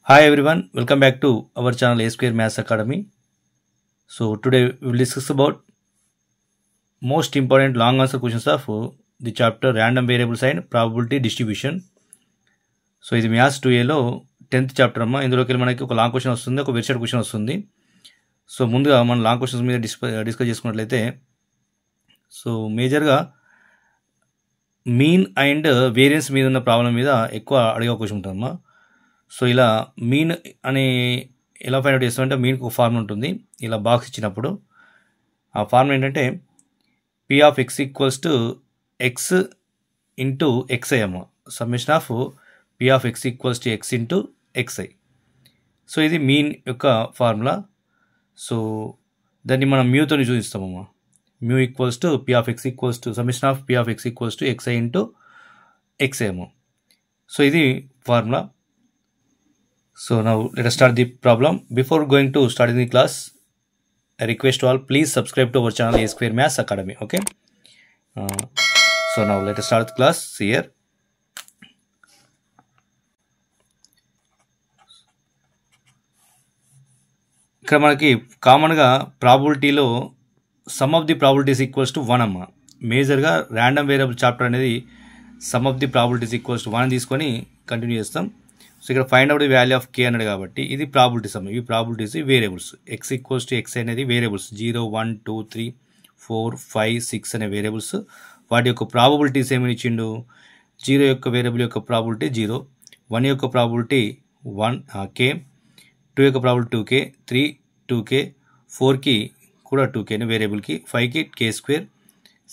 Hi everyone, welcome back to our channel A Square Maths Academy. So today we will discuss about most important long answer questions of the chapter random variables and probability distribution. So ఇది maths 2Aలో 10th chapter అమ్మ. ఇందులోకి వెళ్ళి మనకి ఒక long question వస్తుంది, ఒక వెర్సెట్ question వస్తుంది. So ముందుగా మనం లాంగ్ క్వశ్చన్స్ మీద డిస్కస్ చేసుకున్నట్లయితే, సో మేజర్గా మీన్ అండ్ వేరియన్స్ మీద ఉన్న ప్రాబ్లం మీద ఎక్కువ అడిగే క్వశ్చన్ ఉంటుందమ్మా. సో ఇలా మీన్ అని ఎలా ఫైండ్ అవుట్ చేస్తామంటే, మీన్కి ఒక ఫార్ములా ఉంటుంది. ఇలా బాక్స్ ఇచ్చినప్పుడు ఆ ఫార్ములా ఏంటంటే P of X equals to X into X I అమ్మ. Summation of P of X equals to X into X I. So ఇది మీన్ యొక్క ఫార్ములా. సో దాన్ని మనం మ్యూతో చూపిస్తామమ్మా. Mu equals to P of X equals to summation of P of X equals to X I into X I అమ్మ. So ఇది formula. So now let us start the problem. Before going to starting the class, I request all please subscribe to our channel A Square Maths Academy. Okay. So now let us start the class here. ఇక్కడ మనకి కామన్గా ప్రాబిలిటీలో sum of the probabilities equals to 1 అమ్మ. మేజర్గా random variable chapter అనేది sum of the probabilities equals to 1 తీసుకొని continue చేస్తాం. So ఇక్కడ find out the value of K అన్నాడు కాబట్టి ఇది ప్రాబిలిటీస్ అమ్మ. ఈ probabilities variables. X equals to X అనేది వేరియబుల్స్ 0, 1, 2, 3, 4, 5, 6 అనే వేరియబుల్స్. వాటి యొక్క ప్రాబిలిటీస్ ఏమని ఇచ్చిండు? 0 యొక్క వేరియబుల్ యొక్క ప్రాబిలిటీ 0, 1 యొక్క ప్రాబిలిటీ 1 కే, 2 యొక్క ప్రాబిలిటీ 2k, 3 2k, 4కి కూడా 2k అని వేరియబుల్కి, 5కి k స్క్వేర్,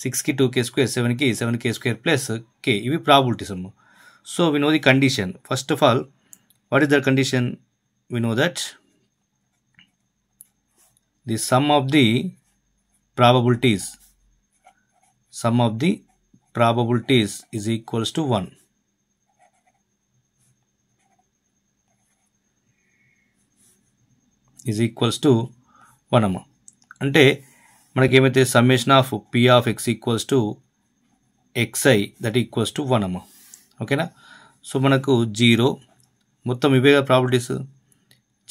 6కి 2k స్క్వేర్, 7కి 7k స్క్వేర్ ప్లస్ k. ఇవి ప్రాబిలిటీస్ అమ్మ. So we know the condition. First of all, what is the condition? We know that the sum of the probabilities is equals to 1. Is equals to 1 అమ్మ. అంటే మనకేమైతే summation of P of X equals to X I that equals to 1 అమ్మ. ఓకేనా. So మనకు 0 మొత్తం ఇవే probabilities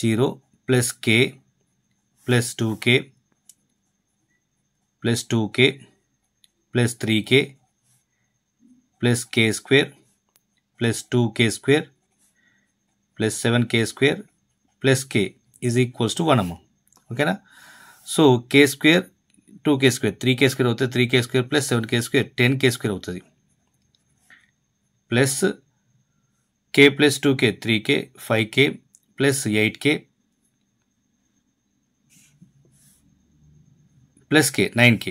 0 plus K plus 2k plus 2k plus 3k plus k square plus 2k square plus 7k square plus k is equals to 1 అమ్మ. ఓకేనా. So k square 2k square 3k square అవుతుంది, 3k square plus 7k square 10k square అవుతుంది, plus k plus 2k 3k 5k plus 8k plus k 9k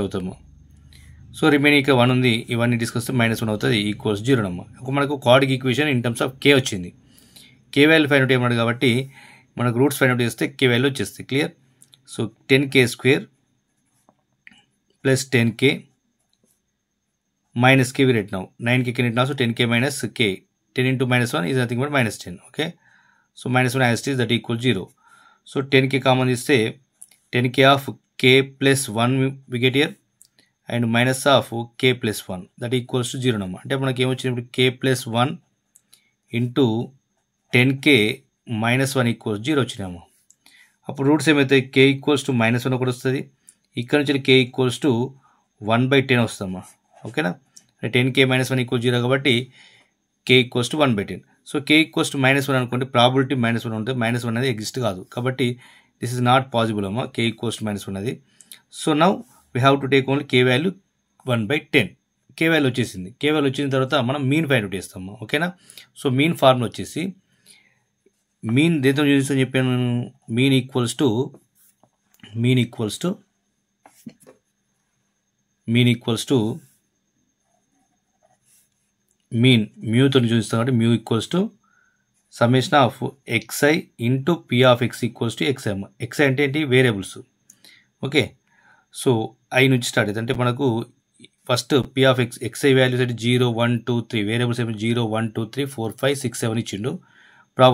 అవుతాము. So remaining ఇక్కడ 1 ఉంది, ఇవన్నీ తీసుకొస్తే -1 అవుతుంది, ఈక్వల్స్ 0 అమ్మ. మనకు quadric equation in terms of k వచ్చింది. k వాల్యూ ఫైండ్ అవుట్ చేయమన్నాడు కాబట్టి మనకు రూట్స్ ఫైండ్ అవుట్ చేస్తే k వాల్యూ వచ్చేస్తుంది. Clear. So 10k square plus 10k minus k we write now, 9k can write now, so 10k minus k, 10 into -1 is nothing but -10. Okay, so -1 as it is, that equals 0. So 10k common is say 10k of k plus 1 we get here and minus of k plus 1 that equals to 0 number. అంటే మనకి ఏమొచ్చినప్పుడు k plus 1 into 10k minus 1 equals 0 వచ్చినాము. అప్పుడు roots ఏమైతే k equals to -1 ఒకటి వస్తుంది, ఇక్కడ నుంచి k equals to 1/10 వస్తుందమ్మా. ఓకేనా. 10k minus 1 ఈక్వల్ 0 కాబట్టి k equals to 1/10. So k equals to -1 అనుకోండి, ప్రాబిలిటీ -1 ఉంటుంది, -1 అనేది ఎగ్జిస్ట్ కాదు కాబట్టి దిస్ ఇస్ నాట్ పాసిబుల్ అమ్మా. k ఈక్వల్స్ టు -1 అది. So now we have to take only k value 1/10. k value వచ్చేసింది. k వాల్యూ వచ్చిన తర్వాత మనం మీన్ ఫైండ్ అవుట్ చేస్తాము. ఓకేనా. సో మీన్ ఫార్ములా వచ్చేసి, మీన్ దేంతో చూపిస్తాను చెప్పాను నేను, మీన్ ఈక్వల్స్ టు మీన్ మ్యూతో చూపిస్తాం కాబట్టి mu equals to summation of xi into P of X equals to xi. Xi అంటే ఏంటి? వేరియబుల్స్. ఓకే. సో ఐ నుంచి స్టార్ట్ అవుతుంది. అంటే మనకు first P of xi values అంటే 0, 1, 2, 3 వేరియబుల్స్ ఏమి 0, 1, 2, 3, 4, 5, 6, 7 ఇచ్చిండు.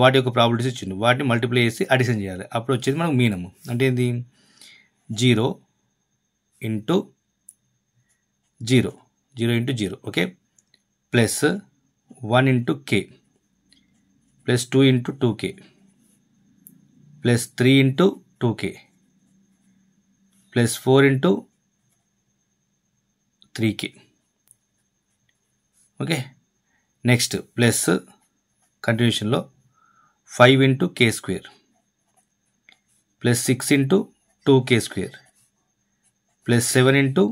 వాటి యొక్క ప్రాబిలిటీస్ ఇచ్చిండు. వాటిని మల్టిప్లై చేసి అడిషన్ చేయాలి. అప్పుడు వచ్చేది మనకు మీన్ అమ్మ. అంటే ఏంది? 0 into 0 into 0. Okay. Plus 1 into k plus 2 into 2k plus 3 into 2k plus 4 into 3k. Okay, next plus continuation లో 5 into k square plus 6 into 2k square plus 7 into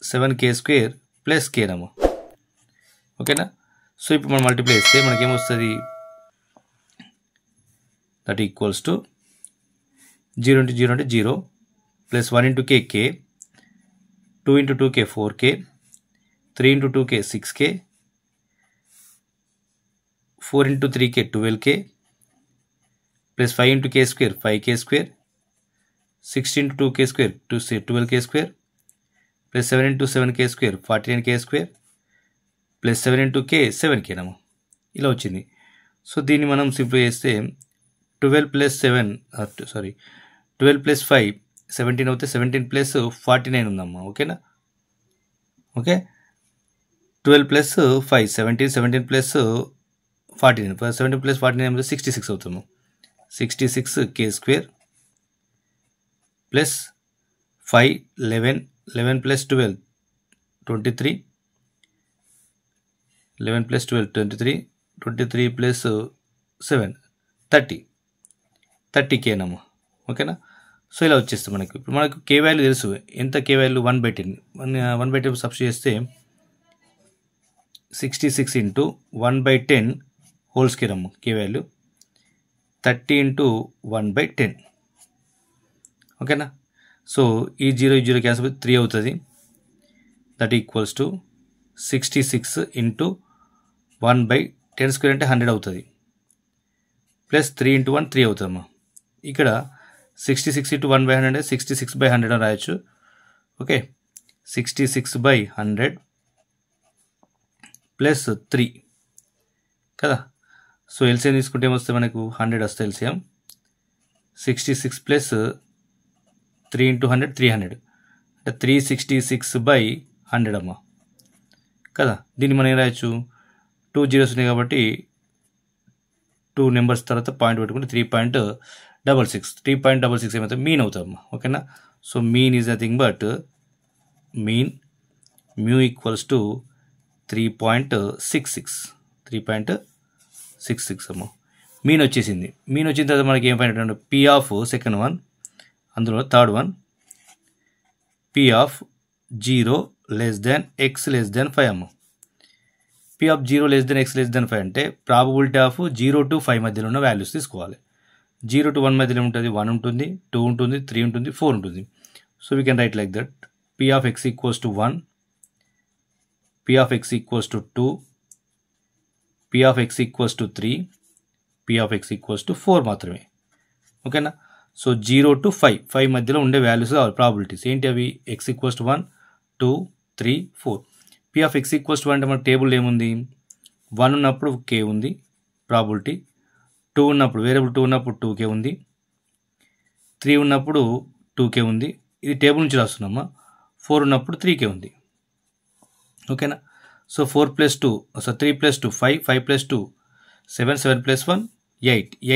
7k square plus k నమ్మ. ఓకేనా? So ఇప్పుడు మనం multiply చేస్తే మనకి ఏమొస్తుంది, that equals to 0 into 0 అంటే 0 plus 1 into k k, 2 into 2k 4k, 3 into 2k 6k, 4 into 3k 12k plus 5 into k square 5k square, 16 into 2k square 12k square plus 7 into 7k square 49k square plus 7 into k 7k నమ్మ. ఇలా వచ్చింది. So దీన్ని మనం simplify చేస్తే 12 plus 5 17 అవుతే 17 plus 49 ఉందమ్మా. ఓకేనా? Okay, 12 plus 5 17 plus 49 17 plus 49 66 అవుతాము. 66k square plus 5 11 plus 12 23 11 plus 12 23 plus 7 30k నమ్మ. ఓకేనా? సో ఇలా వచ్చేస్తుంది మనకి. ఇప్పుడు మనకు k వాల్యూ తెలుసు. ఎంత k వాల్యూ 1/10 1/10 సబ్స్టిట్యూట్ చేస్తే 66 into 1/10 హోల్ స్క్వేర్ అమ్మ. k value 30 into 1/10. ఓకేనా? సో ఈ 0 క్యాన్సిల్ 3 అవుతుంది. That equals to 66 into 1/10 square అంటే 100 అవుతుంది. ప్లస్ 3 into 1 3 అవుతుందమ్మా. ఇక్కడ 66 into 1/100 అంటే 66/100 అని రాయొచ్చు. ఓకే, 66/100 ప్లస్ 3 కదా. సో ఎల్సిఎం తీసుకుంటే ఏమొస్తే మనకు 100 వస్తుంది ఎల్సిఎం. 66 ప్లస్ 3 into 100 300 అంటే 366/100 అమ్మా కదా. దీన్ని మనం ఏం రాయొచ్చు, 2 zeros ఉన్నాయి కాబట్టి 2 నెంబర్స్ తర్వాత పాయింట్ పెట్టుకుంటే 3.66 ఏమైతే మీన్ అవుతామమ్మా. ఓకేనా? So mean is nothing but mean mu equals to 3.66 అమ్మా. మీన్ వచ్చేసింది. మీన్ వచ్చిన తర్వాత మనకి ఏం find out, P of second one, అందులో third one P of 0 less than x less than 5 అమ్మ. P of 0 less than x less than 5 అంటే probability of 0 to 5 మధ్యలో ఉన్న వాల్యూస్ తీసుకోవాలి. 0 to 1 మధ్యలో ఉంటుంది, 1 ఉంటుంది, 2 ఉంటుంది, 3 ఉంటుంది, 4 ఉంటుంది. So we can write like that, P of x equals to 1, P of x equals to 2, P of x equals to 3, P of x equals to 4 మాత్రమే. ఓకేనా? సో 0 to 5 మధ్యలో ఉండే వాల్యూస్ కావాలి ప్రాబిలిటీస్. ఏంటి అవి? x equals to 1 2 3 4. P of x equals to అంటే మన table ఏముంది, 1 ఉన్నప్పుడు k ఉంది ప్రాబిలిటీ, 2 ఉన్నప్పుడు వేరియబుల్ 2 ఉన్నప్పుడు 2k ఉంది, 3 ఉన్నప్పుడు 2k ఉంది. ఇది టేబుల్ నుంచి రాస్తున్నామా. 4 ఉన్నప్పుడు 3k ఉంది. ఓకేనా? So 4 plus 2 3 plus 2 5 plus 2 7 plus 1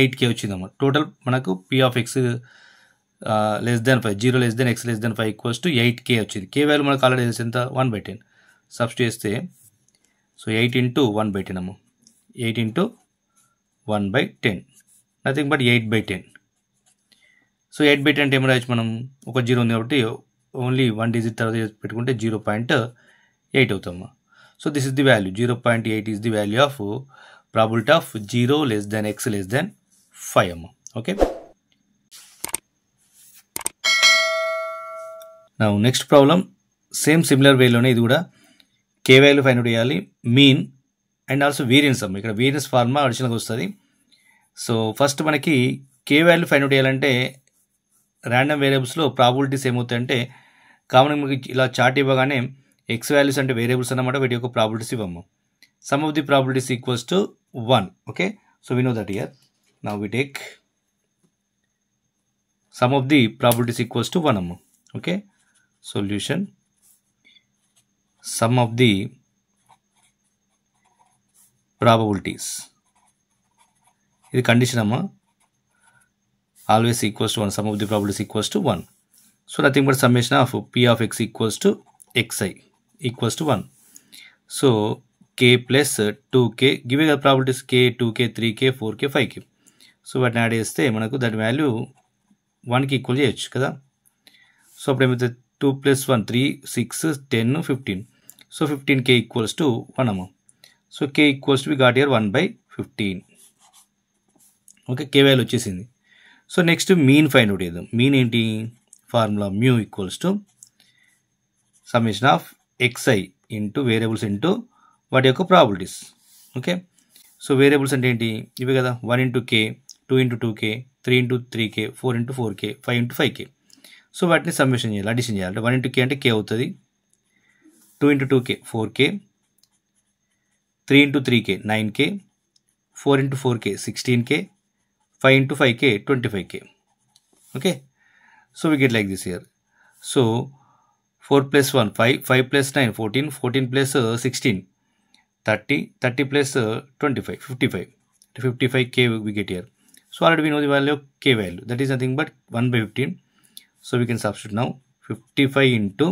8k వచ్చిందమ్మా. టోటల్ మనకు P of x less than 5 0 less than x less than 5 equals to 8k వచ్చింది. k వాల్యూ మనకు ఆల్రెడీ తెలిసి ఎంత, 1/10 సబ్స్టిట్యూట్ చేస్తే సో 8 into 1/10 అమ్మ. 8 into 1/10 నథింగ్ బట్ 8/10. సో 8/10 అంటే ఏమి రాయొచ్చు మనం, ఒక 0 ఉంది కాబట్టి ఓన్లీ 1 డిజిట్ తర్వాత పెట్టుకుంటే 0.8 అవుతామా. So this is the value, 0.8 is the value of probability of 0 less than x less than 5 అమ్మ. ఓకే, నా నెక్స్ట్ ప్రాబ్లం సేమ్ సిమిలర్ వేలోనే ఇది కూడా k వాల్యూ ఫైండ్ అవుట్ చేయాలి, మీన్ అండ్ ఆల్సో వేరియన్స్ అమ్మ. ఇక్కడ వేరియన్స్ ఫార్ములా అడిషనల్గా వస్తుంది. So first మనకి k వాల్యూ ఫైండ్ అవుట్ చేయాలంటే ర్యాండమ్ వేరియబుల్స్లో ప్రాబిలిటీస్ ఏమవుతాయంటే కామన్ మనకి ఇలా చార్ట్ ఇవ్వగానే x వాల్యూస్ అంటే వేరియబుల్స్ అన్నమాట, వీటి యొక్క ప్రాబిలిటీస్ ఇవ్వము. Sum of the probabilities equals to 1. Okay, so we know that here. Now we take sum of the probabilities equals to 1 అమ్మ. Okay, solution, sum of the probabilities ఇది condition అమ్మా. Always equals to 1, sum of the probabilities equals to 1. So nothing but summation of p of x equals to xi equals to 1. So k plus 2k give కదా probabilities k, 2k, 3k, 4k, 5k. So వాటిని add చేస్తే మనకు దాని value 1కి equal చేయొచ్చు కదా. So అప్పుడు ఏమైతే 2 + 1 3, 6, 10, 15. సో 15k ఈక్వల్స్ టు 1 అమ్మ. So k equals to we got here 1/15. Okay, k value వచ్చేసింది. సో నెక్స్ట్ మీన్ ఫైండ్ అవుట్ చేద్దాం. మీన్ ఏంటి? Formula mu equals to summation of xi into variables into వాటి యొక్క ప్రాబిలిటీస్. ఓకే, సో వేరియబుల్స్ అంటే ఏంటి? ఇవి కదా, 1 × k, 2 × 2k, 3 × 3k, 4 × 4k, 5 × 5k. So వాటిని సమ్మేషన్ చేయాలి, అడిషన్ చేయాలి. 1 × k అంటే k అవుతుంది, 2 × 2k 4k, 3 × 3k 9k, 4 × 4k 16k, 5 × 5k 25k. Okay, so we get like this here. So 4 + 1 5, 5 + 9 14, 14 + 16 30, 30 + 25 55, 55k we get here. So already we know the value of k value, that is nothing but 1/15. So we can substitute now 55 into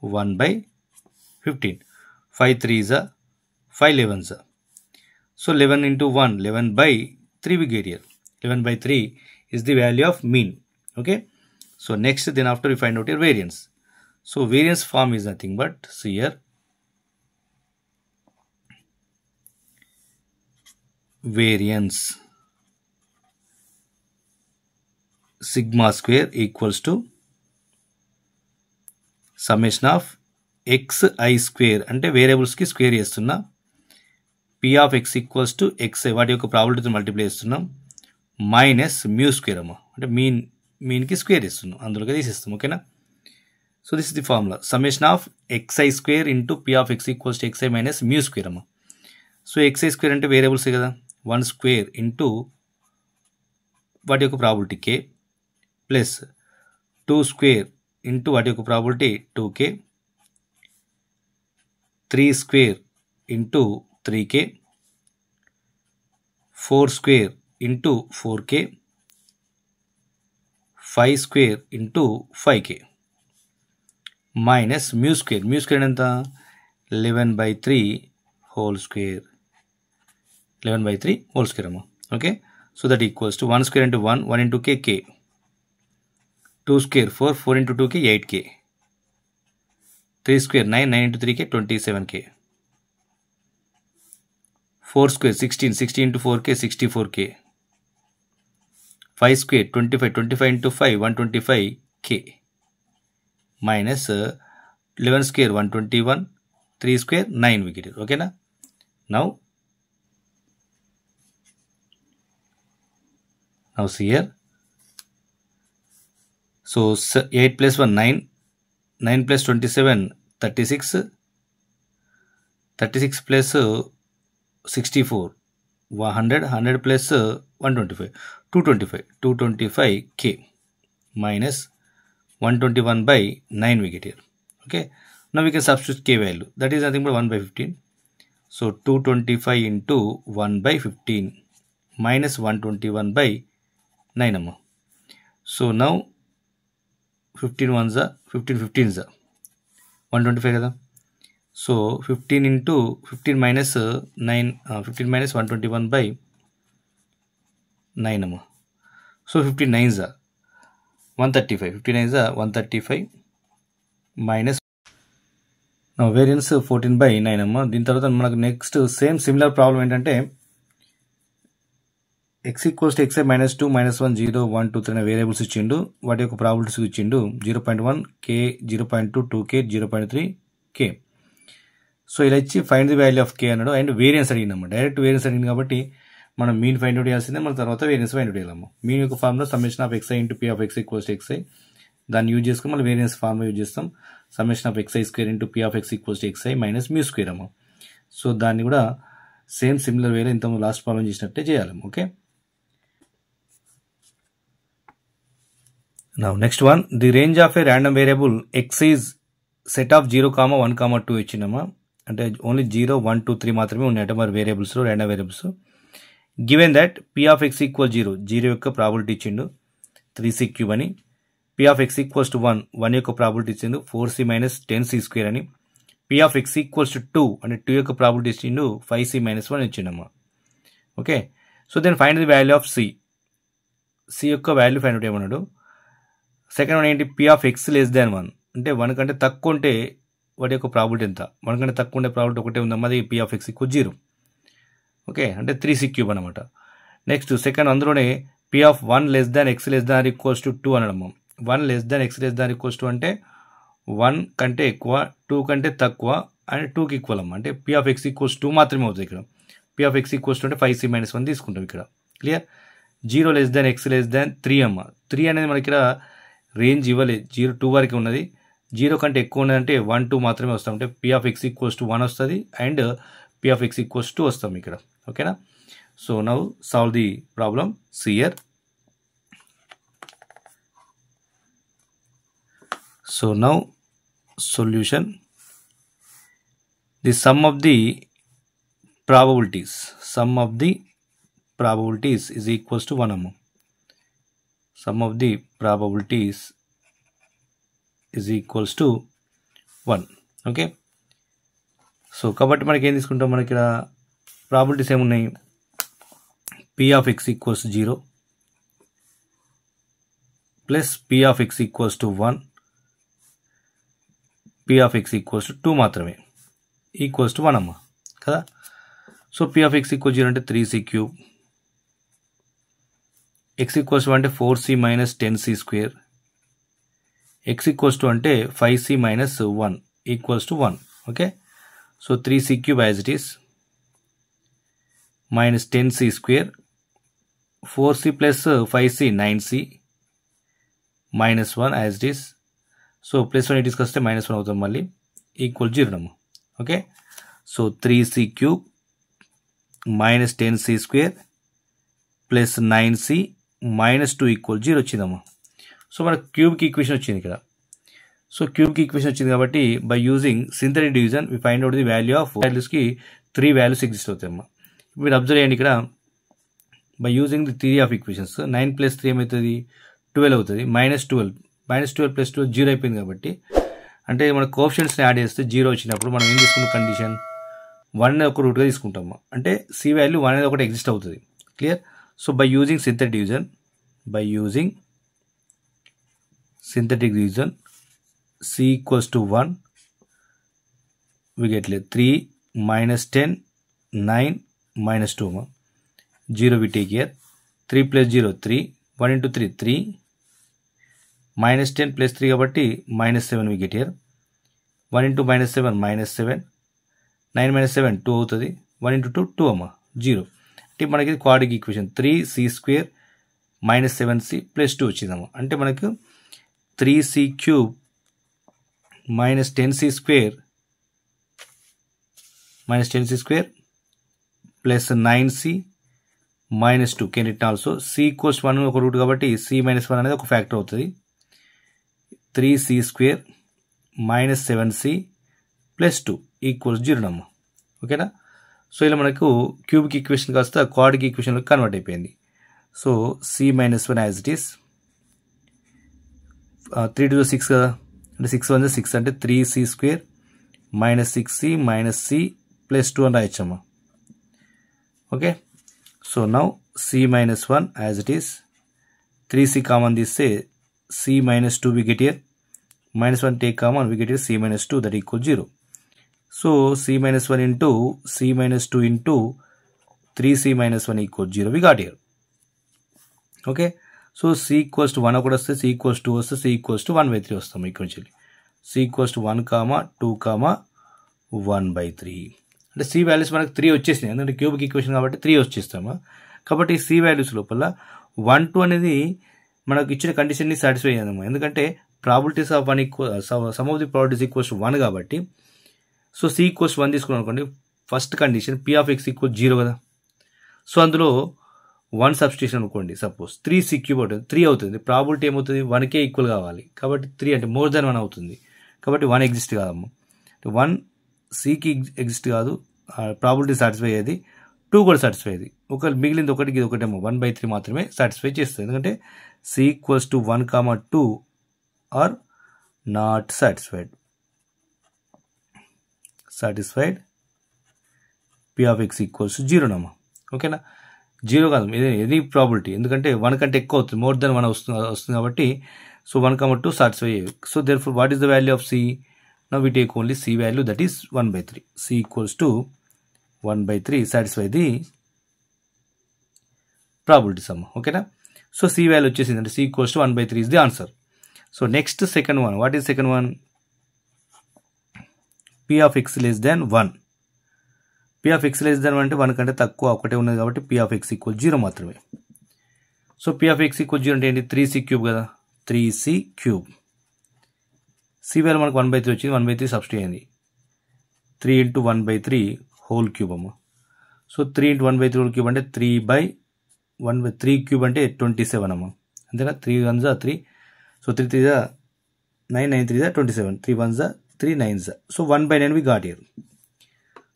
1/15. 5 3s are 5 11s are. So 11 into 1, 11/3 we get here. 11/3 is the value of mean. Okay, so next then after we find out your variance. So variance form is nothing but, see here, variance sigma square equals to summation of xi square, అంటే variables కి square చేస్తున్నా, p of x equals to xi వాటి యొక్క ప్రాబిలిటీతో multiply చేస్తున్నాం, minus mu square అమ్మా, అంటే మీన్కి square ఇస్తున్నాం, అందులోకి తీసిస్తాం. ఓకేనా. So this is the formula, summation of xi square into p of x equals to xi minus mu square అమ్మా. సో xi స్క్వేర్ అంటే వేరియబుల్సే కదా, 1 స్క్వేర్ ఇంటూ వాటి యొక్క probability k plus 2 square into వాటి యొక్క probability 2k, 3 square into 3k, 4 square into 4k, 5 square into 5k minus mu square. Mu square ఎంత? 11/3 whole square, 11/3 whole square అమ్మా. Okay, so that equals to 1 square into 1, 1 into k, k, 2 square 4, 4 into 2k 8k, 3 square 9, 9 into 3k 27k, 4 square 16, 16 into 4k 64k, 5 square 25, 25 into 5 125k minus 11 square 121, 3 square 9 we get it. ఓకేనా. Now see here, so 8 + 1 9, 9 + 27 36, 36 + 64 100, 100 + 125 225, 225k minus 121/9 we get here. Okay, now we can substitute k value, that is nothing but 1/15. So 225 into 1/15 minus 121/9 amma. So now 15 ones are 15 15s are 125 kada. So 15 into 15 minus 9, 15 minus 121/9 amma. So 15 9s are 135, 15 9s are 135 minus, now variance 14/9 అమ్మా. దీని తర్వాత మనకు next same similar problem ఏంటంటే, x equals to xi minus 2 minus 1 0 1 2 3 అనే variables ఇచ్చిండు, వాటి యొక్క probabilities ఇచ్చిండు 0.1 k, 0.2 2k, 0.3 k. సో ఇలా ఇచ్చి find the value of k అన్నాడు, అండ్ వేరియన్స్ అడిగినమ్మా. డైరెక్ట్ వేరియన్స్ అడిగింది కాబట్టి మనం మీన్ ఫైండ్ అవుట్ చేయాల్సిందే, మన తర్వాత వేరియన్స్ ఫైండ్ అవుట్ చేయాలమ్మా. మీన్ యొక్క formula summation of xi into p of x equals to xi, దాన్ని యూజ్ చేసుకుని మళ్ళీ వేరియన్స్ ఫార్ములా యూజ్ చేస్తాం, summation of xi square into p of x equals to xi minus mu square అమ్మా. So దాన్ని కూడా same similar వేలో ఇంత last problem చేసినట్టే చేయాలమ్మా. Okay, now next one, the range of a random variable x is set of 0, 1, 2 ఇచ్చినమ్మా. అంటే only 0 1 2 3 మాత్రమే ఉన్నాయట మరి వేరియబుల్స్లో, random variables. Given that P of X equal 0 యొక్క ప్రాబిలిటీ ఇచ్చిండు 3c³ అని, P of X equals to 1 యొక్క ప్రాబిలిటీ ఇచ్చిండు 4c మైనస్ 10c² అని, P of X equals to 2 అంటే 2 యొక్క ప్రాబిలిటీ ఇచ్చిండు 5c మైనస్ 1 ఇచ్చిండమ్మా. Okay, so then find the value of C యొక్క వాల్యూ ఫైండ్ అవుట్ ఏమన్నాడు. సెకండ్ వన్ ఏంటి, P of X less than 1 అంటే 1 కంటే తక్కువ ఉంటే వాటి యొక్క ప్రాబిలిటీ ఎంత, 1 కంటే తక్కువ ఉండే ప్రాబిలిటీ ఒకటే ఉందమ్మా, అది P of X equal 0. Okay, అంటే 3c³ అనమాట. నెక్స్ట్ సెకండ్ అందులోనే P of 1 less than x less than equals to 2 అనడమ్మా. 1 less than x less than equals to అంటే 1 కంటే ఎక్కువ 2 కంటే తక్కువ అండ్ 2కి ఈక్వల్ అమ్మ, అంటే పీ ఆఫ్ ఎక్స్ ఈక్వల్స్ 2 మాత్రమే అవుతుంది ఇక్కడ. పీ ఆఫ్ ఎక్స్ ఈక్వల్స్ 2 అంటే 5c మైనస్ 1 తీసుకుంటాం ఇక్కడ. Clear. 0 less than x less దాన్ 3 అమ్మ. 3 అనేది మనకి ఇక్కడ రేంజ్ ఇవ్వలేదు, 2 వరకు ఉన్నది. 0 కంటే ఎక్కువ ఉన్నదంటే 1 2 మాత్రమే వస్తాం, అంటే P of X equals to 1 వస్తుంది and P of X equals 2 వస్తాం ఇక్కడ. ఓకేనా. So now solve the problem here. So now solution, the sum of the probabilities is equals to 1 amount. Sum of the probabilities is equals to 1. Okay, so కాబట్టి మనకి ఏం తీసుకుంటాం, మనకి ఇక్కడ probabilities ఏమున్నాయి, p of x equals 0 plus p of x equals to 1, p of x equals to 2 మాత్రమే, equals to 1 అమ్మ కదా. So p of x equals 0 అంటే 3c³, x equals to అంటే 4c minus 10c², x equals to అంటే 5c minus 1 equals to 1. Okay, so 3c³ as it is minus 10c², 4c plus 5c 9c minus 1 as it is. So plus 1 తీసుకొస్తే minus 1 అవుతుంది మళ్ళీ, equal 0 అమ్మ. Okay, so 3c³ minus 10c² plus 9c minus 2 equal 0 వచ్చిందమ్మా. So మనకు క్యూబ్కి equation వచ్చింది ఇక్కడ. So క్యూబ్కి equation వచ్చింది కాబట్టి by using synthetic division we find out the value of వాల్యూస్కి 3 వాల్యూస్ ఎగ్జిస్ట్ అవుతాయమ్మా. మీరు అబ్జర్వ్ చేయండి ఇక్కడ, by using the theory of equations 9 plus 3 ఏమవుతుంది 12 అవుతుంది, -12 ప్లస్ 2 0 అయిపోయింది కాబట్టి, అంటే మన కోఎఫిషియెంట్స్ని యాడ్ చేస్తే 0 వచ్చినప్పుడు మనం ఏం తీసుకున్న కండిషన్ 1 అనేది ఒక రూట్గా తీసుకుంటాము, అంటే సి వాల్యూ 1 అనేది ఒకటి ఎగ్జిస్ట్ అవుతుంది. Clear. So by using synthetic division C equals to 1 we get 3 minus 10 9 minus 2 0 we take here, 3 plus 0 3, 1 into 3 3, minus 10 plus 3 కాబట్టి minus 7 we get here, 1 into minus 7 minus 7, 9 minus 7 2 అవుతుంది, 1 into 2 2 అమ్మ 0. అంటే మనకి quadric equation 3c² minus 7c plus 2 వచ్చిందమ్మ. అంటే మనకు 3c³ minus 10c² plus 9c minus 2 can return also. c equals 1 ఒక route కాబట్టి c minus 1 అనేది ఒక ఫ్యాక్టర్ అవుతుంది. 3c² minus 7c plus 2 equals 0 అమ్మ. ఓకేనా. సో ఇలా మనకు క్యూబిక్ ఈక్వేషన్ కాస్త క్వాడ్రిక్ ఈక్వేషన్లోకి కన్వర్ట్ అయిపోయింది. So c minus 1 as it is, 3 to 6 కదా, అంటే 6 1 6 అంటే 3c² minus 6c minus c plus 2 అని రాయొచ్చమ్మా. Okay, so now c minus 1 as it is, 3c common తీస్తే c minus 2 we get here, minus 1 take common we get here c minus 2 that equal 0. So c minus 1 into c minus 2 into 3c minus 1 equals 0 we got here. Okay, so c equals to 1 ఒకటి వస్తే, c equals to 2 వస్తే, c equals to 1/3 వస్తాము ఈక్వెన్షియల్లీ. c equals to 1, 2, 1/3 అంటే c values మనకు 3 వచ్చేసినాయి, ఎందుకంటే cubic equation కాబట్టి 3 వచ్చేస్తామా. కాబట్టి c వాల్యూస్ లోపల 1 2 అనేది మనకు ఇచ్చిన కండిషన్ని సాటిస్ఫై అయ్యాము, ఎందుకంటే probabilities of 1 equal some of the probabilities equals to 1 కాబట్టి. సో c ఈక్వల్స్ 1 తీసుకున్నాం అనుకోండి, first condition p of x equal 0 కదా. సో అందులో 1 సబ్స్టిట్యూషన్ అనుకోండి, సపోజ్ 3c³ అవుతుంది, 3 అవుతుంది, ప్రాబిలిటీ ఏమవుతుంది 1కే ఈక్వల్ కావాలి కాబట్టి 3 అంటే మోర్ దాన్ 1 అవుతుంది కాబట్టి 1 ఎగ్జిస్ట్ కాదమ్మా. 1 cకి ఎగ్జిస్ట్ కాదు, ప్రాబిలిటీ సాటిస్ఫై అయ్యేది, 2 కూడా సాటిస్ఫై అయ్యేది. ఒక మిగిలింది ఒకటికి ఇది ఒకటేమో 1/3 మాత్రమే సాటిస్ఫై చేస్తుంది. ఎందుకంటే c equals to 1, 2 or not satisfied. p of x equals to 0 నమ్మా. ఓకేనా, 0 కాదు ఎనీ ప్రాబిలిటీ, ఎందుకంటే 1 కంటే ఎక్కువ అవుతుంది, మోర్ దెన్ 1 వస్తుంది కాబట్టి. సో 1, 2 సాటిస్ఫై అయ్యేవి. So therefore what is the value of c? Now we take only c value, that is 1/3. c equals to 1/3 satisfy the probability sum. ఓకేనా, సో c వాల్యూ వచ్చేసింది అంటే c equals to 1/3 is the answer. So next second one, what is second one? p of x less than 1. p of x less than 1 అంటే 1 కంటే తక్కువ ఒకటే ఉన్నది కాబట్టి p of x equal 0 మాత్రమే. So p of x equal 0 అంటే ఏంటి? 3c³ కదా, 3c³. c వాల్యూ మనకు 1/3 వచ్చింది, 1/3 సబ్స్టిట్యూట్ అయింది. 3 ఇంటూ 1/3 హోల్ క్యూబ్ అమ్మ. సో 3 ఇంటూ 1/3 హోల్ క్యూబ్ అంటే 3/1/3³ అంటే 27 అమ్మ. అంతేనా, 3 1s 3, so 3 3s 9, 9 3s 27, 3 1s 3 9s. So 1/9 we got here.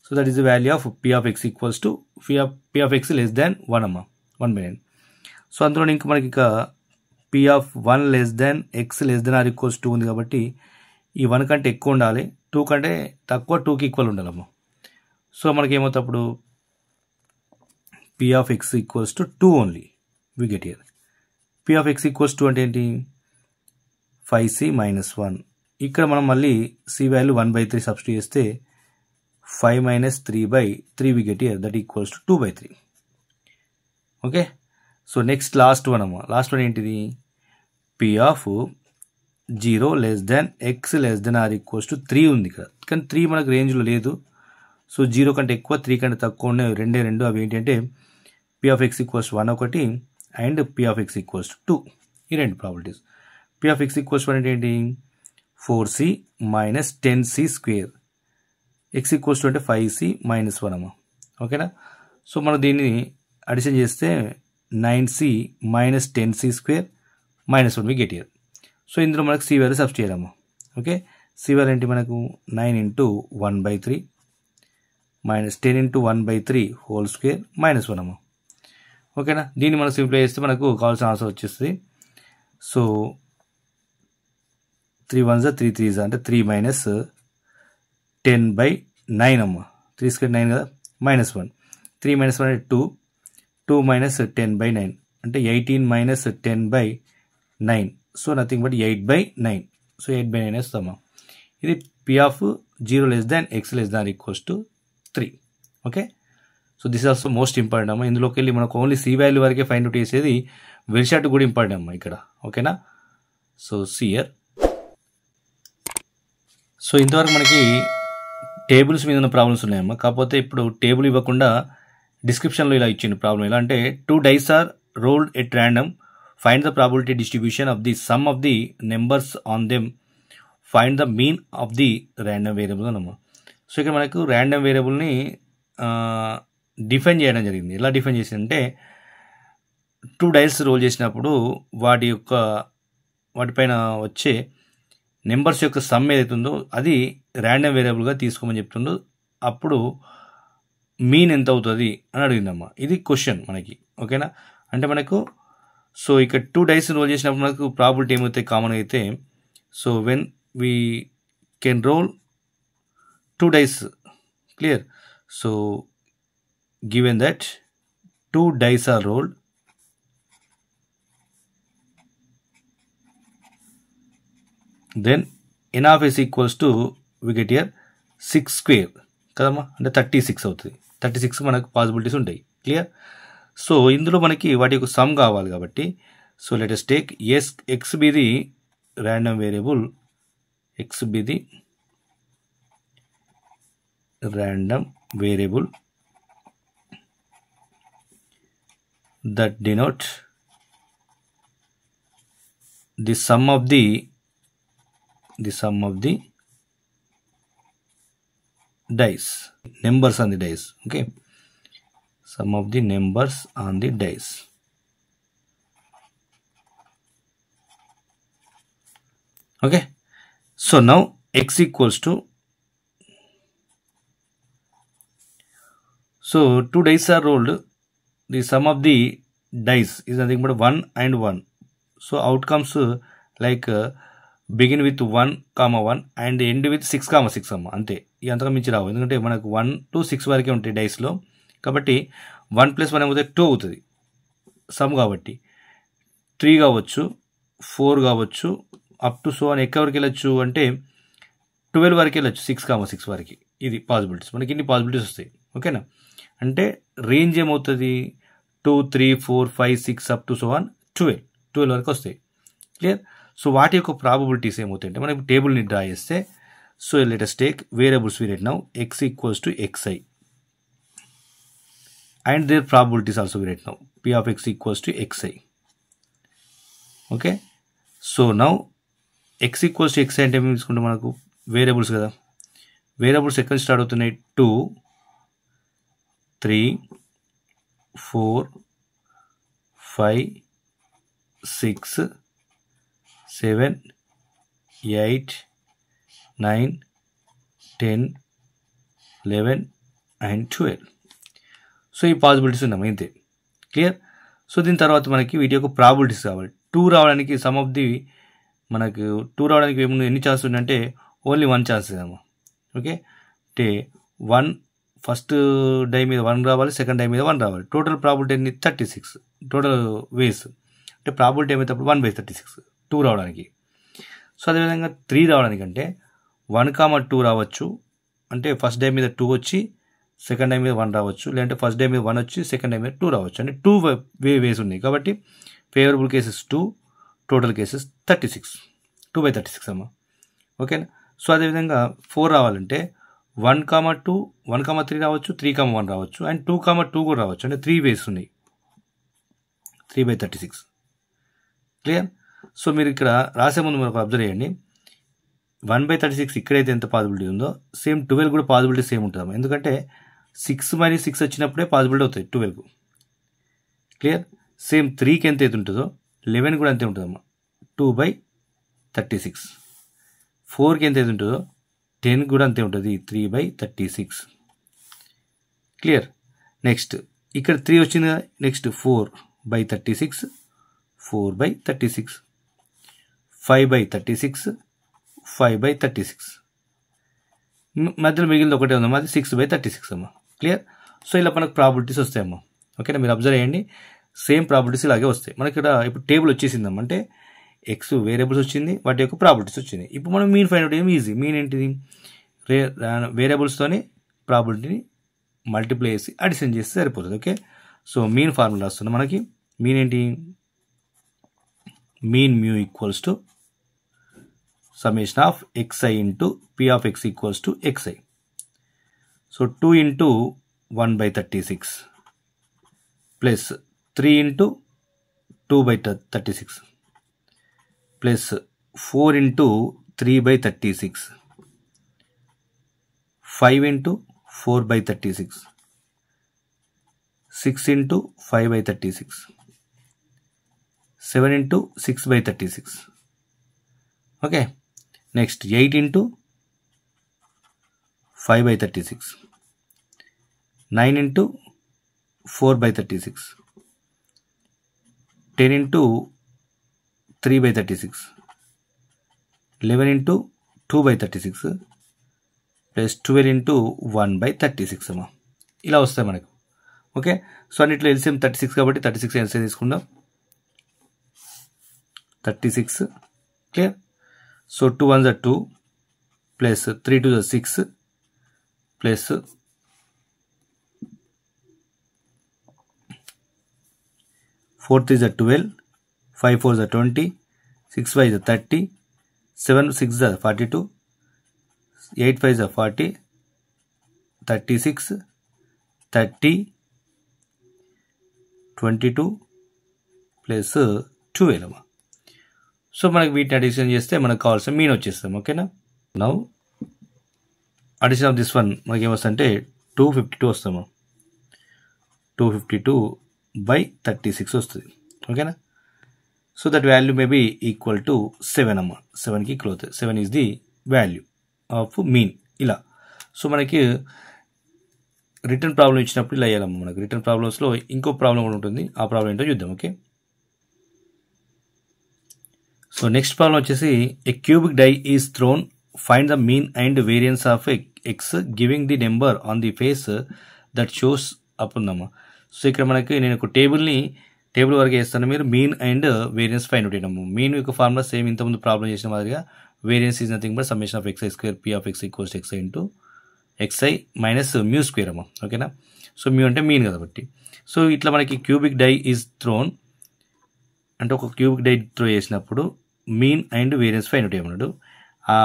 So that is the value of p of x equals to p of x less than 1 అమ్మ, 1/9. So అందులో ఇంకా మనకి ఇక p of 1 less than x less than or equals 2 ఉంది కాబట్టి ఈ 1 కంటే ఎక్కువ ఉండాలి, 2 కంటే తక్కువ 2కి ఈక్వల్ ఉండాలమ్మ. సో మనకి ఏమవుతుంది అప్పుడు? p of x equals to 2 only we get here. p of x equals 2 అంటే ఏంటి? 5c minus 1. ఇక్కడ మనం మళ్ళీ c వాల్యూ 1/3 సబ్స్టిట్యూట్ చేస్తే 5 minus 3/3 we get here, that equals to 2/3. Okay, so next last one అమ్మ. లాస్ట్ వన్ ఏంటిది? p of 0 less than x less than or equals to 3 ఉంది ఇక్కడ, కానీ 3 మనకు రేంజ్లో లేదు. సో 0 కంటే ఎక్కువ 3 కంటే తక్కువ ఉన్నాయి, రెండు. అవి ఏంటంటే p ఆఫ్ x ఈక్వల్స్ 1 ఒకటి and p of x equals 2. ఈ రెండు probabilities. p of x equals 1 అంటే ఏంటి? 4c minus 10c². x equals 2 అంటే 5c మైనస్ 1 అమ్మ. ఓకేనా, సో మనం దీన్ని అడిషన్ చేస్తే 9c minus 10c² minus 1 we get here. So ఇందులో మనకు c వాల్యూ సబ్స్టిట్యూట్ చేయాలమ్మా. ఓకే, c వాల్యూ ఏంటి మనకు? 9 into 1/3 minus 10 into 1/3 whole square minus 1 అమ్మ. ఓకేనా, దీన్ని మనం సింప్లిఫై చేస్తే మనకు కావాల్సిన ఆన్సర్ వచ్చేస్తుంది. సో 3 1s 3 3s అంటే 3 మైనస్ 10/9 అమ్మ. 3² 9 కదా, మైనస్ 1. 3 మైనస్ 1 అంటే 2, 2 మైనస్ 10/9 అంటే 18 minus 10/9. So nothing but 8/9. So 8/9 వేస్తామా. ఇది p of 0 less than x less than equals to 3. Okay, so this is also most important అమ్మ. ఇందులోకి వెళ్ళి మనకు ఓన్లీ c వాల్యూ వరకే ఫైండ్ అవుట్ చేసేది, వెరిషాట్ కూడా ఇంపార్టెంట్ అమ్మ ఇక్కడ. ఓకేనా, సో సియర్. సో ఇంతవరకు మనకి టేబుల్స్ మీద ఉన్న ప్రాబ్లమ్స్ ఉన్నాయమ్మా. కాకపోతే ఇప్పుడు టేబుల్ ఇవ్వకుండా డిస్క్రిప్షన్లో ఇలా ఇచ్చిండు ప్రాబ్లం. ఎలా అంటే 2 dice are rolled at random, find the probability distribution of the sum of the numbers on them, find the mean of the random variable అన్నమా. సో ఇక్కడ మనకు ర్యాండమ్ వేరియబుల్ని డిఫైన్ చేయడం జరిగింది. ఎలా డిఫైన్ చేసిందంటే 2 dice రోల్ చేసినప్పుడు వాటిపైన వచ్చే నెంబర్స్ యొక్క సమ్ ఏదైతుందో అది ర్యాండమ్ వేరియబుల్గా తీసుకోమని చెప్తుండో అప్పుడు మీన్ ఎంత అవుతుంది అని అడిగిందమ్మా. ఇది క్వశ్చన్ మనకి. ఓకేనా, అంటే మనకు సో ఇక్కడ 2 dice రోల్ చేసినప్పుడు మనకు ప్రాబిలిటీ ఏమవుతాయి కామన్ అయితే. So when we can roll 2 dice, clear. So given that 2 dice are rolled, then n of s equals to we get here 6² కదమ్మా, అంటే 36 అవుతుంది. 36 మనకు పాసిబిలిటీస్ ఉంటాయి. క్లియర్. సో ఇందులో మనకి వాటి యొక్క సమ్ కావాలి కాబట్టి so let us take x be the random variable, x be the random variable that denote the sum of the dice, numbers on the dice. Okay, sum of the numbers on the dice. Okay, so now x equals to, so 2 dice are rolled, the sum of the dice is nothing but 1 and 1. So outcomes like begin with 1, 1 and end with 6, 6 అమ్మ. అంతే, ఈ అంతగా మించి రావు. ఎందుకంటే మనకు 1 to 6 వరకే ఉంటాయి డైస్లో. కాబట్టి 1 + 1 ఏమవుతుంది 2 అవుతుంది సమ్. కాబట్టి 3 కావచ్చు, 4 కావచ్చు, అప్ టు సో అని ఎక్కడ వరకు వెళ్ళచ్చు అంటే 12 వరకు వెళ్ళచ్చు, 6, 6 వరకు. ఇది పాసిబిలిటీస్, మనకి ఇన్ని పాసిబిలిటీస్ వస్తాయి. ఓకేనా, అంటే రేంజ్ ఏమవుతుంది 2, 3, 4, 5, 6 అప్ టు సో ఆన్ 12 వరకు వస్తాయి. క్లియర్. సో వాటి యొక్క ప్రాబబిలిటీస్ ఏమవుతాయి అంటే మనం టేబుల్ని డ్రా చేస్తే, so let us take variables we write now x equals to xi and their probabilities also we write now p of x equals to xi. Okay, so now x equals to xi అంటే ఏమి తీసుకుంటే మనకు variables కదా. Variables ఎక్కడ start అవుతున్నాయి 2, 3, 4, 5, 6, 7, 8, 9, 10, 11 and 12. So ఈ possibilities ఉన్నాయి ఇంతే. క్లియర్. సో దీని తర్వాత మనకి వీటి యొక్క ప్రాబిలిటీస్ కావాలి. 2 రావడానికి సమ్ ఆఫ్ ది మనకు 2 రావడానికి ఎన్ని ఛాన్స్ ఉందంటే ఓన్లీ 1 ఛాన్స్ అమ్మా. ఓకే, అంటే 1 ఫస్ట్ డై మీద 1 రావాలి, సెకండ్ డై మీద 1 రావాలి. టోటల్ ప్రాబిలిటీ ఎన్ని 36 టోటల్ వేస్. అంటే ప్రాబిలిటీ ఏమైనప్పుడు 1/36 2 రావడానికి. సో అదేవిధంగా 3 రావడానికి అంటే 1, 2 రావచ్చు. అంటే ఫస్ట్ డై మీద 2 వచ్చి సెకండ్ డై మీద 1 రావచ్చు, లేదంటే ఫస్ట్ డై మీద 1 వచ్చి సెకండ్ డై మీద 2 రావచ్చు. అంటే 2 వేస్ ఉన్నాయి. కాబట్టి ఫేవరబుల్ కేసెస్ 2, టోటల్ కేసెస్ 36, 2/36 అమ్మా. ఓకేనా. సో అదేవిధంగా 4 రావాలంటే 1, 2, 1, 3 రావచ్చు, 3, 1 రావచ్చు, అండ్ 2, 2 కూడా రావచ్చు. అంటే 3 వేస్ ఉన్నాయి, 3/36. క్లియర్. సో మీరు ఇక్కడ రాసే ముందు మనకు అబ్జర్వ్ చేయండి, 1/36 ఇక్కడైతే ఎంత పాసిబిలిటీ ఉందో సేమ్ 12 కూడా పాసిబిలిటీ సేమ్ ఉంటుందమ్మా. ఎందుకంటే 6 మరియు 6 వచ్చినప్పుడే పాసిబిలిటీ అవుతాయి 12కు. క్లియర్. సేమ్ 3కి ఎంత అయితే ఉంటుందో 11 కూడా అంతే ఉంటుందమ్మా, 2/36. 4కి ఎంత అయితే ఉంటుందో 10 కూడా అంతే ఉంటుంది, 3/36. క్లియర్. నెక్స్ట్ ఇక్కడ 3 వచ్చింది కదా, నెక్స్ట్ 4/36, 4/36, 5/36, 5/36. మధ్యలో మిగిలింది ఒకటే ఉందమ్మా, అది 6/36 అమ్మా. క్లియర్. సో ఇలా మనకు ప్రాబిలిటీస్ వస్తాయమ్మా. ఓకేనా, మీరు అబ్జర్వ్ చేయండి, సేమ్ ప్రాబిలిటీస్ ఇలాగే వస్తాయి. మనకి ఇక్కడ ఇప్పుడు టేబుల్ వచ్చేసిందమ్మా. అంటే ఎక్స్ వేరియబుల్స్ వచ్చింది, వాటి యొక్క ప్రాబిలిటీస్ వచ్చింది. ఇప్పుడు మనం మీన్ ఫైండ్ అవుట్ చేయడం ఈజీ. మీన్ ఏంటిది, వేరియబుల్స్తోని ప్రాబిలిటీని మల్టిప్లై చేసి అడిషన్ చేస్తే సరిపోతుంది. ఓకే, సో మీన్ ఫార్ములా వస్తుంది మనకి. మీన్ ఏంటి, mean mu equals to summation of xi into p of x equals to xi. So 2 into 1/36 plus 3 into 2/36 plus 4 into 3/36, 5 into 4/36, 6 into 5/36, 7 into 6/36. Okay, next 8 into 5/36, 9 into 4/36, 10 into 3/36, 11 into 2/36 plus 12 into 1/36 అమ్మా. ఇలా వస్తాయి మనకు. Okay, so అన్నిట్లో LCM 36 కాబట్టి 36 LCM తీసుకుందాం. 36. Clear. So 2 1s are 2 plus 3 2s are 6 plus 4 3s are 12, 5 4s are 20, 6 5s are 30, 7 6s are 42, 8 5s are 40, 36, 30, 22 plus 12 అమ్మా. So మనకి వీటిని అడిషన్ చేస్తే మనకు కావాల్సిన మీన్ వచ్చేస్తాం. ఓకేనా. Now addition of this one మనకి ఏమొస్తుందంటే 252 వస్తాము. 252/36 వస్తుంది. ఓకేనా. So that value may be equal to 7 అమ్మ. 7కి ఈక్వల్ అవుతుంది. 7 is the value of mean. ఇలా సో మనకి రిటర్న్ ప్రాబ్లం ఇచ్చినప్పుడు ఇలా వేయాలమ్మా. మనకు రిటర్న్ ప్రాబ్లమ్స్లో ఇంకో ప్రాబ్లం కూడా ఉంటుంది. ఆ ప్రాబ్లం ఏంటో చూద్దాం. ఓకే, సో నెక్స్ట్ ప్రాబ్లం వచ్చేసి a cubic die is thrown, find the mean and variance of X giving the number on the face that shows up ఉందమ్మా. సో ఇక్కడ మనకి నేను ఒక టేబుల్ వరకు వేస్తాను, మీరు mean and variance find out చేయడము. మీన్ యొక్క ఫార్ములా సేమ్ ఇంతకుముందు ప్రాబ్లం చేసిన మాదిరిగా, variance is nothing but summation of X I square P of X equals X I into X I minus mu square అమ్మా. ఓకేనా, సో మ్యూ అంటే మీన్ కాబట్టి. సో ఇట్లా మనకి క్యూబిక్ డై ఈజ్ థ్రోన్ అంటే ఒక క్యూబిక్ డై త్రో చేసినప్పుడు mean and variance find out చేయమన్నాడు. ఆ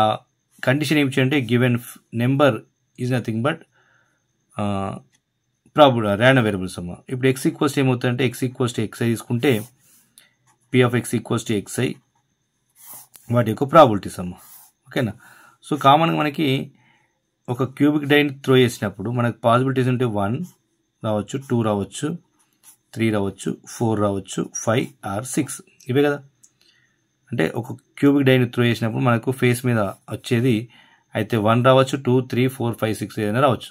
కండిషన్ ఏమి అంటే given number is nothing but probable random variables అమ్మా. ఇప్పుడు ఎక్స్ ఈక్వల్స్ ఏమవుతుందంటే ఎక్స్ ఈక్వల్స్ టు ఎక్స్ఐ తీసుకుంటే P of X equals to xi వాటి యొక్క ప్రాబిలిటీస్ అమ్మా. ఓకేనా, సో కామన్గా మనకి ఒక క్యూబిక్ డైని త్రో చేసినప్పుడు మనకు పాసిబిలిటీస్ ఉంటే 1 రావచ్చు, 2 రావచ్చు, 3 రావచ్చు, 4 రావచ్చు, 5 ఆర్ 6 ఇవే కదా. అంటే ఒక క్యూబిక్ డైని త్రో చేసినప్పుడు మనకు ఫేస్ మీద వచ్చేది అయితే 1 రావచ్చు, 2, 3, 4, 5, 6 ఏదైనా రావచ్చు.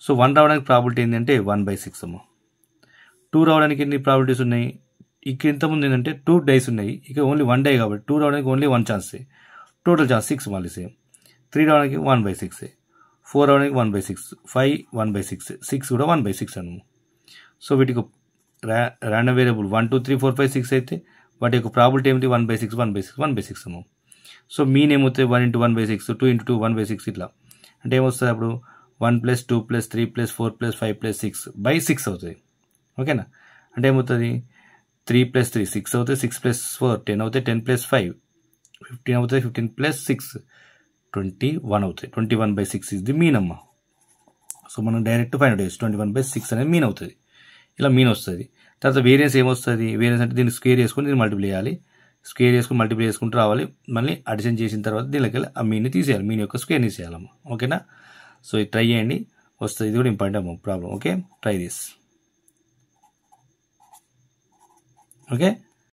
సో 1 రావడానికి ప్రాబిలిటీ ఏంటంటే 1/6 అమ్మా. 2 రావడానికి ఎన్ని ప్రాబిలిటీస్ ఉన్నాయి, ఇక్కడ ఇంతకుముందు ఏంటంటే 2 డైస్ ఉన్నాయి, ఇక ఓన్లీ 1 డై కాబట్టి 2 రావడానికి ఓన్లీ 1 ఛాన్సే, టోటల్ ఛాన్స్ 6 మళ్ళీ సేమ్. 3 రావడానికి 1/6, 4 రావడానికి 1/6, 5 1/6, 6 కూడా 1/6 అన్నమాట. సో వీటికి ర్యాండమ్ వేరియబుల్ 1, 2, 3, 4, 5, 6 అయితే వాటి యొక్క ప్రాబిలిటీ ఏమిటి 1/6, 1/6, 1/6 అమ్మా. సో మీన్ ఏమవుతుంది 1 × 1/6, 2 × 2 1/6 ఇట్లా అంటే ఏమొస్తుంది అప్పుడు 1 + 2 + 3 + 4 + 5 + 6/6 అవుతుంది. ఓకేనా, అంటే ఏమవుతుంది 3 + 3 6 అవుతుంది, 6 + 4 10 అవుతాయి, 10 + 5 15 అవుతుంది, 15 + 6 21 అవుతాయి. 21/6 ఇస్ ది మీన్ అమ్మా. సో మనం డైరెక్ట్ ఫైండ్ అవుట్ చేయొచ్చు 21/6 అనేది మీన్ అవుతుంది. ఇలా మీన్ వస్తుంది. తర్వాత వేరియన్స్ ఏమొస్తుంది, వేరియన్స్ అంటే దీన్ని స్క్వేర్ చేసుకుని దీన్ని మల్టిప్లై చేయాలి, స్క్వేర్ చేసుకుని మల్టిప్లై చేసుకుంటూ రావాలి, మళ్ళీ అడిషన్ చేసిన తర్వాత దీనికి ఆ మీన్ని తీసేయాలి, మీన్ యొక్క స్క్వేర్ తీసేయాలమ్మా. ఓకేనా, సో ఇది ట్రై చేయండి వస్తుంది, ఇది కూడా ఇంపార్టెంట్ అమ్మా problem. Okay, try this. Okay.